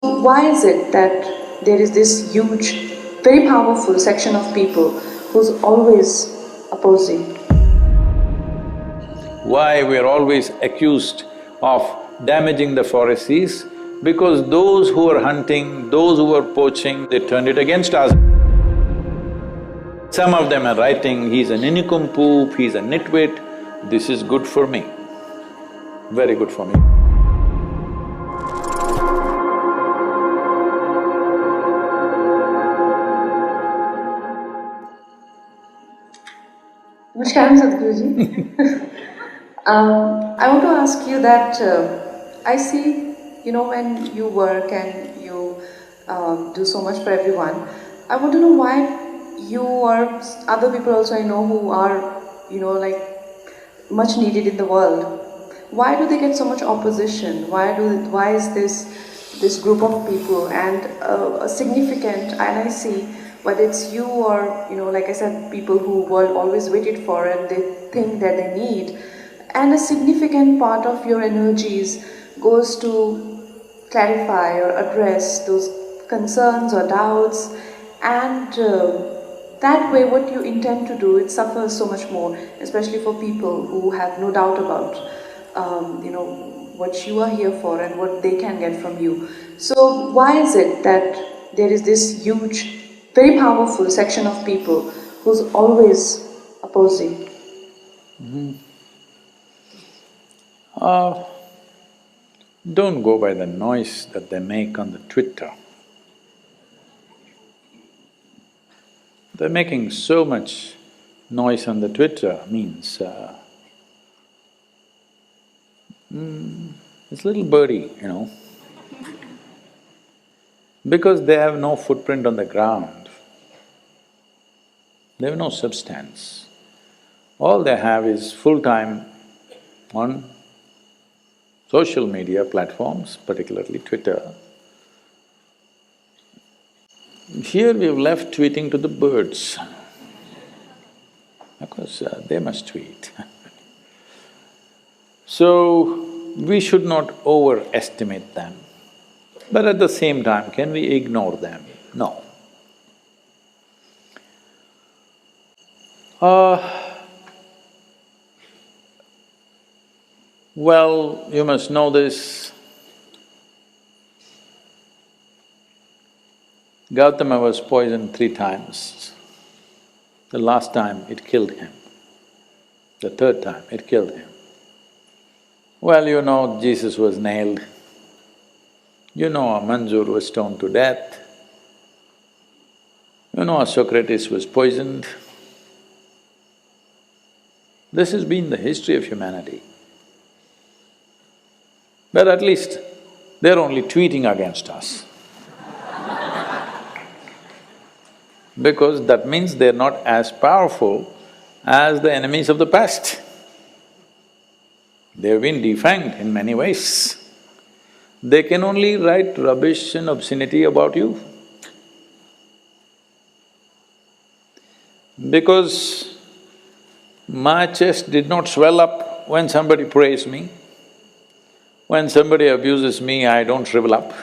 Why is it that there is this huge, very powerful section of people who's always opposing? Why we are always accused of damaging the forest is because those who are hunting, those who are poaching, they turned it against us. Some of them are writing, he's an nincompoop, he's a nitwit. This is good for me, very good for me. Namaskaram, Sadghuruji. I want to ask you that I see, when you work and you do so much for everyone, I want to know why you or other people also I know who are, like much needed in the world. Why do they get so much opposition? Why is this group of people and a significant, and I see whether it's you or like I said, people who world always waited for and they think that they need, and a significant part of your energies goes to clarify or address those concerns or doubts, and that way what you intend to do, it suffers so much more, especially for people who have no doubt about what you are here for and what they can get from you. So why is it that there is this huge, very powerful section of people who's always opposing? Don't go by the noise that they make on the Twitter. They're making so much noise on the Twitter means it's little birdie, because they have no footprint on the ground, they have no substance. All they have is full-time on social media platforms, particularly Twitter. Here we've left tweeting to the birds, because they must tweet. So, we should not overestimate them, but at the same time, can we ignore them? No. Well, you must know this. Gautama was poisoned 3 times. The last time it killed him. The 3rd time it killed him. Well, Jesus was nailed. Manjur was stoned to death. Socrates was poisoned. This has been the history of humanity. But at least they're only tweeting against us. Because that means they're not as powerful as the enemies of the past. They've been defanged in many ways. They can only write rubbish and obscenity about you. Because my chest did not swell up when somebody praised me. When somebody abuses me, I don't shrivel up.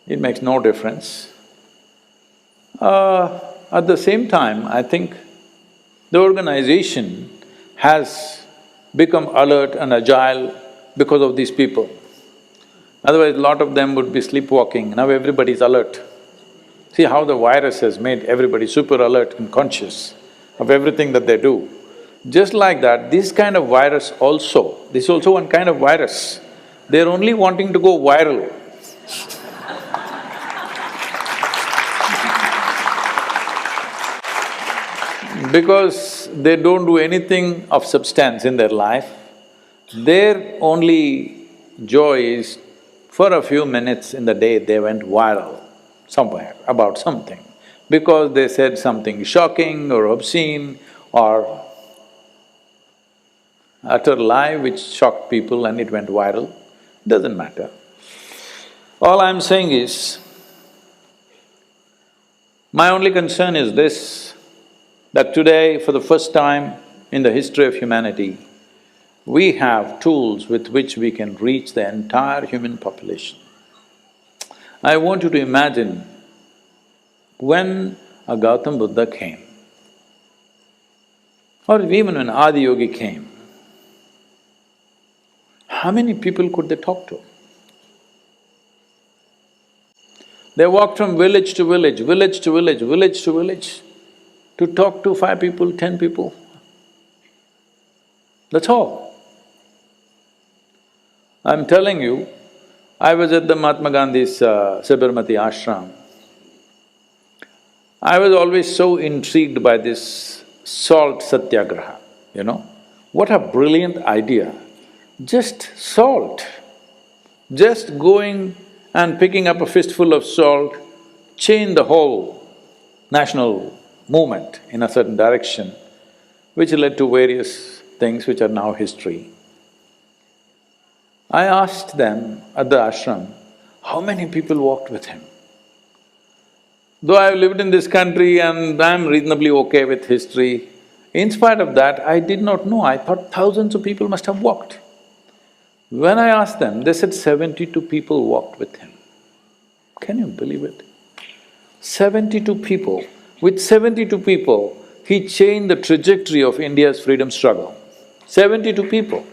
It makes no difference. At the same time, I think the organization has become alert and agile because of these people. Otherwise, a lot of them would be sleepwalking. Now everybody's alert. See how the virus has made everybody super alert and conscious of everything that they do. Just like that, this kind of virus also, this is also one kind of virus. They're only wanting to go viral. Because they don't do anything of substance in their life, their only joy is for a few minutes in the day they went viral somewhere about something, because they said something shocking or obscene or utter lie which shocked people and it went viral, doesn't matter. All I'm saying is, my only concern is this, that today, for the first time in the history of humanity, we have tools with which we can reach the entire human population. I want you to imagine when a Gautam Buddha came, or even when Adi Yogi came, how many people could they talk to? They walked from village to village, village to village, village to village, to talk to 5 people, 10 people. That's all. I'm telling you, I was at the Mahatma Gandhi's Sabarmati ashram. I was always so intrigued by this salt satyagraha, you know. What a brilliant idea. Just salt. Just going and picking up a fistful of salt changed the whole national movement in a certain direction, which led to various things which are now history. I asked them at the ashram, how many people walked with him? Though I've lived in this country and I'm reasonably okay with history, in spite of that, I did not know, I thought thousands of people must have walked. When I asked them, they said 72 people walked with him. Can you believe it? 72 people. With 72 people, he changed the trajectory of India's freedom struggle. 72 people.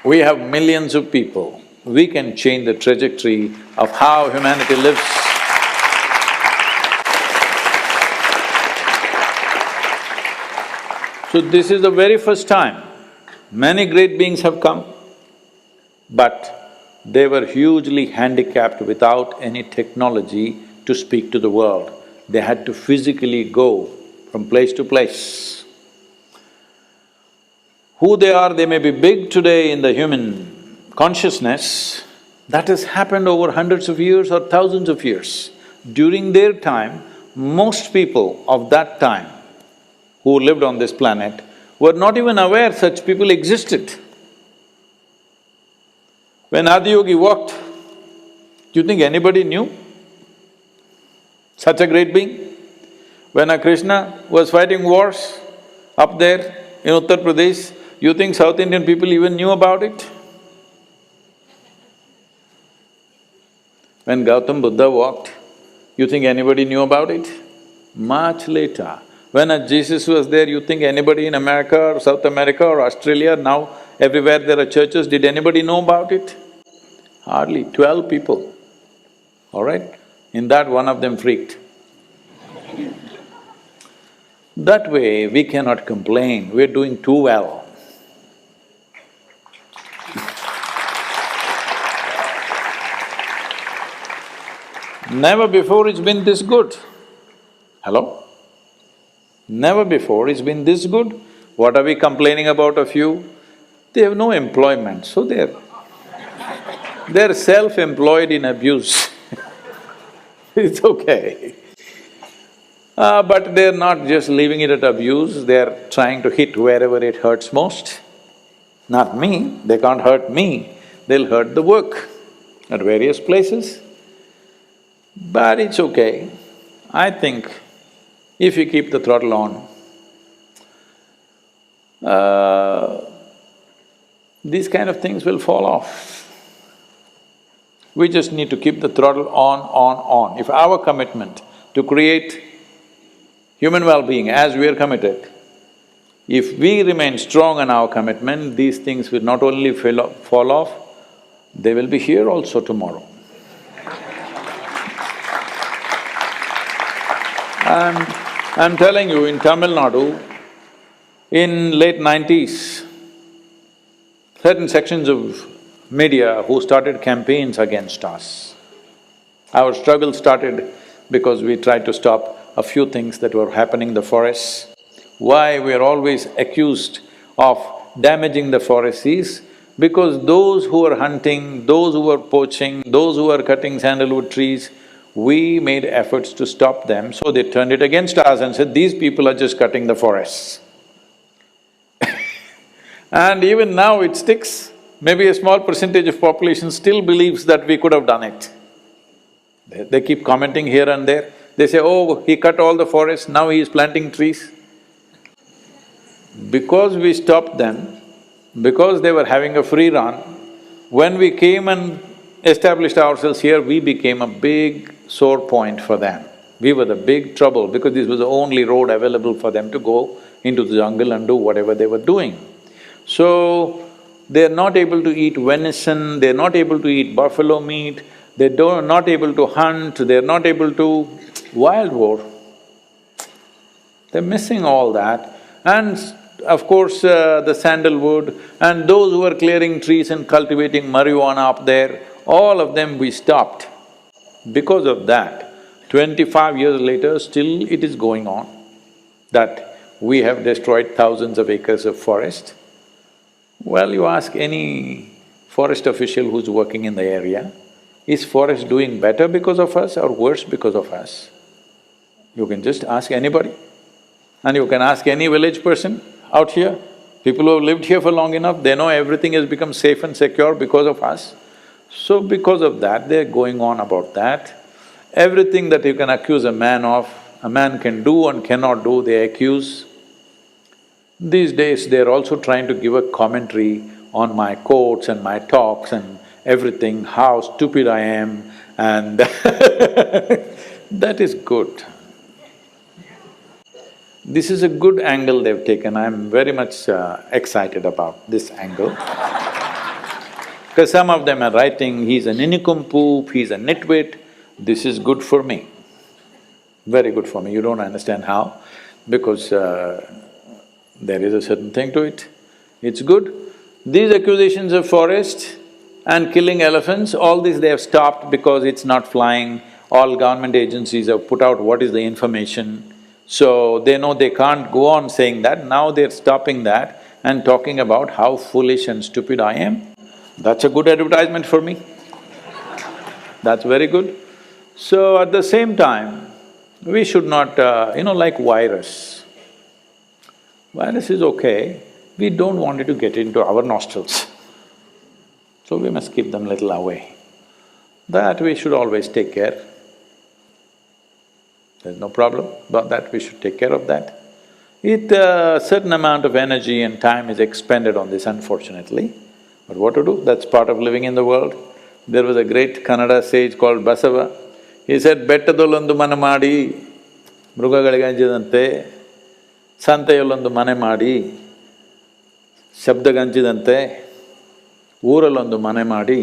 We have millions of people. We can change the trajectory of how humanity lives. So this is the very first time many great beings have come, but they were hugely handicapped without any technology to speak to the world. They had to physically go from place to place. Who they may be big today in the human consciousness, that has happened over hundreds of years or thousands of years. During their time, most people of that time who lived on this planet were not even aware such people existed. When Adi Yogi walked, do you think anybody knew such a great being? When a Krishna was fighting wars up there in Uttar Pradesh, you think South Indian people even knew about it? When Gautam Buddha walked, you think anybody knew about it? Much later. When Jesus was there, you think anybody in America or South America or Australia, now everywhere there are churches, did anybody know about it? Hardly 12 people, all right? In that, one of them freaked. That way, we cannot complain, we're doing too well. Never before it's been this good. Hello? Never before it's been this good. What are we complaining about a few? They have no employment, so they're self-employed in abuse. It's okay. But they're not just leaving it at abuse, they're trying to hit wherever it hurts most. Not me, they can't hurt me, they'll hurt the work at various places. But it's okay. I think if you keep the throttle on, these kind of things will fall off. We just need to keep the throttle on. If our commitment to create human well-being as we are committed, if we remain strong in our commitment, these things will not only fall off, they will be here also tomorrow. And I'm telling you, in Tamil Nadu, in late 90s, certain sections of media who started campaigns against us. Our struggle started because we tried to stop a few things that were happening in the forests. Why we are always accused of damaging the forests is because those who are hunting, those who are poaching, those who are cutting sandalwood trees, we made efforts to stop them, so they turned it against us and said, these people are just cutting the forests. And even now it sticks. Maybe a small percentage of population still believes that we could have done it. They keep commenting here and there. They say, oh, he cut all the forests, now he is planting trees. Because we stopped them, because they were having a free run, when we came and established ourselves here, we became a big sore point for them. We were the big trouble because this was the only road available for them to go into the jungle and do whatever they were doing. So, they're not able to eat venison, they're not able to eat buffalo meat, they're not able to hunt, they're not able to… wild war. They're missing all that. And of course, the sandalwood and those who were clearing trees and cultivating marijuana up there, all of them we stopped. Because of that, 25 years later, still it is going on, that we have destroyed thousands of acres of forest. Well, you ask any forest official who's working in the area, is forest doing better because of us or worse because of us? You can just ask anybody. And you can ask any village person out here, people who have lived here for long enough, they know everything has become safe and secure because of us. So because of that, they're going on about that. Everything that you can accuse a man of, a man can do and cannot do, they accuse. These days, they're also trying to give a commentary on my quotes and my talks and everything, how stupid I am and that is good. This is a good angle they've taken, I'm very much excited about this angle. Because some of them are writing, he's an nincompoop, he's a nitwit, this is good for me, very good for me. You don't understand how, because there is a certain thing to it. It's good. These accusations of forest and killing elephants, all this they have stopped because it's not flying. All government agencies have put out what is the information. So they know they can't go on saying that, now they're stopping that and talking about how foolish and stupid I am. That's a good advertisement for me. That's very good. So at the same time, we should not, like virus. Virus is okay, we don't want it to get into our nostrils. So we must keep them little away. That we should always take care. There's no problem about that, we should take care of that. A certain amount of energy and time is expended on this, unfortunately. But what to do, that's part of living in the world. There was a great Kannada sage called Basava. He said, ಬೆಟ್ಟದಲ್ಲೊಂದು ಮನೆ ಮಾಡಿ ಮೃಗಗಳಿಗೆ ಅಂಜಿದಂತೆ, ಸಂತೆಯಲ್ಲೊಂದು ಮನೆ ಮಾಡಿ ಶಬ್ದಗಂಜಿದಂತೆ, ಊರಲ್ಲೊಂದು ಮನೆ ಮಾಡಿ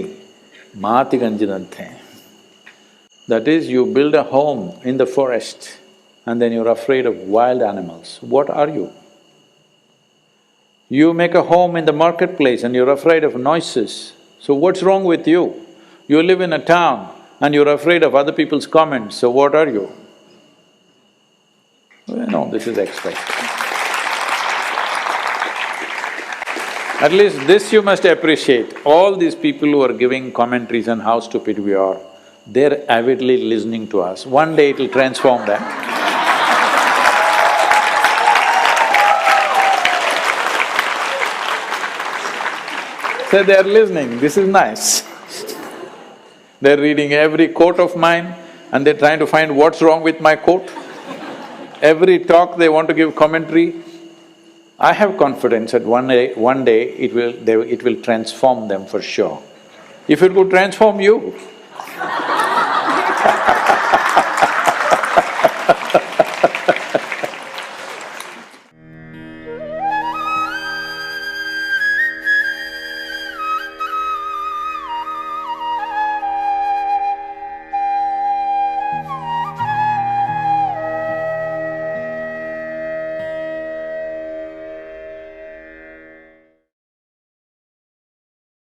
ಮಾತಿಗಂಜಿದಂತೆ. That is, you build a home in the forest and then you're afraid of wild animals. What are you? You make a home in the marketplace and you're afraid of noises. So what's wrong with you? You live in a town and you're afraid of other people's comments, so what are you? Well, no, this is extra. At least this you must appreciate, all these people who are giving commentaries on how stupid we are, they're avidly listening to us. One day it'll transform them. So they're listening, this is nice. They're reading every quote of mine and they're trying to find what's wrong with my quote. Every talk they want to give commentary. I have confidence that one day it will transform them for sure. If it could transform you,